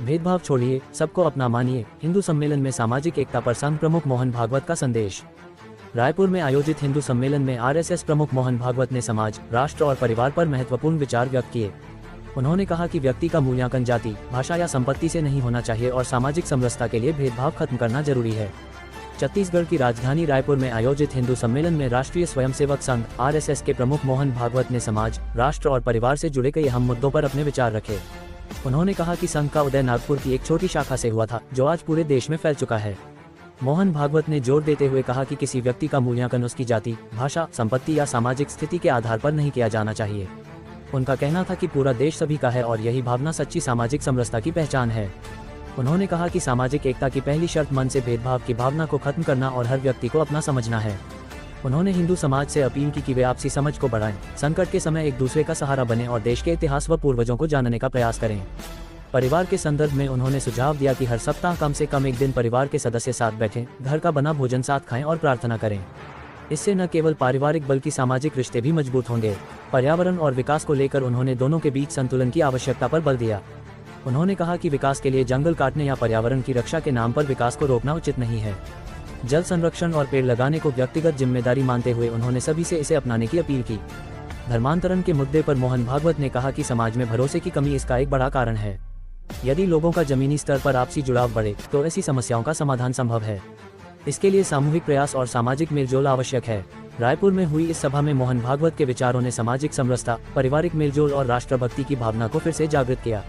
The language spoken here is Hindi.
भेदभाव छोड़िए, सबको अपना मानिए। हिंदू सम्मेलन में सामाजिक एकता पर संघ प्रमुख मोहन भागवत का संदेश। रायपुर में आयोजित हिंदू सम्मेलन में आरएसएस प्रमुख मोहन भागवत ने समाज, राष्ट्र और परिवार पर महत्वपूर्ण विचार व्यक्त किए। उन्होंने कहा कि व्यक्ति का मूल्यांकन जाति, भाषा या संपत्ति से नहीं होना चाहिए और सामाजिक समरसता के लिए भेदभाव खत्म करना जरूरी है। छत्तीसगढ़ की राजधानी रायपुर में आयोजित हिंदू सम्मेलन में राष्ट्रीय स्वयंसेवक संघ आरएसएस के प्रमुख मोहन भागवत ने समाज, राष्ट्र और परिवार से जुड़े कई अहम मुद्दों पर अपने विचार रखे। उन्होंने कहा कि संघ का उदय नागपुर की एक छोटी शाखा से हुआ था, जो आज पूरे देश में फैल चुका है। मोहन भागवत ने जोर देते हुए कहा कि किसी व्यक्ति का मूल्यांकन उसकी जाति, भाषा, संपत्ति या सामाजिक स्थिति के आधार पर नहीं किया जाना चाहिए। उनका कहना था कि पूरा देश सभी का है और यही भावना सच्ची सामाजिक समरसता की पहचान है। उन्होंने कहा कि सामाजिक एकता की पहली शर्त मन से भेदभाव की भावना को खत्म करना और हर व्यक्ति को अपना समझना है। उन्होंने हिंदू समाज से अपील की कि वे आपसी समझ को बढ़ाएं, संकट के समय एक दूसरे का सहारा बने और देश के इतिहास व पूर्वजों को जानने का प्रयास करें। परिवार के संदर्भ में उन्होंने सुझाव दिया कि हर सप्ताह कम से कम एक दिन परिवार के सदस्य साथ बैठें, घर का बना भोजन साथ खाएं और प्रार्थना करें। इससे न केवल पारिवारिक बल्कि सामाजिक रिश्ते भी मजबूत होंगे। पर्यावरण और विकास को लेकर उन्होंने दोनों के बीच संतुलन की आवश्यकता पर बल दिया। उन्होंने कहा कि विकास के लिए जंगल काटने या पर्यावरण की रक्षा के नाम पर विकास को रोकना उचित नहीं है। जल संरक्षण और पेड़ लगाने को व्यक्तिगत जिम्मेदारी मानते हुए उन्होंने सभी से इसे अपनाने की अपील की। धर्मांतरण के मुद्दे पर मोहन भागवत ने कहा कि समाज में भरोसे की कमी इसका एक बड़ा कारण है। यदि लोगों का जमीनी स्तर पर आपसी जुड़ाव बढ़े तो ऐसी समस्याओं का समाधान संभव है। इसके लिए सामूहिक प्रयास और सामाजिक मेलजोल आवश्यक है। रायपुर में हुई इस सभा में मोहन भागवत के विचारों ने सामाजिक समरसता, पारिवारिक मेलजोल और राष्ट्रभक्ति की भावना को फिर से जागृत किया।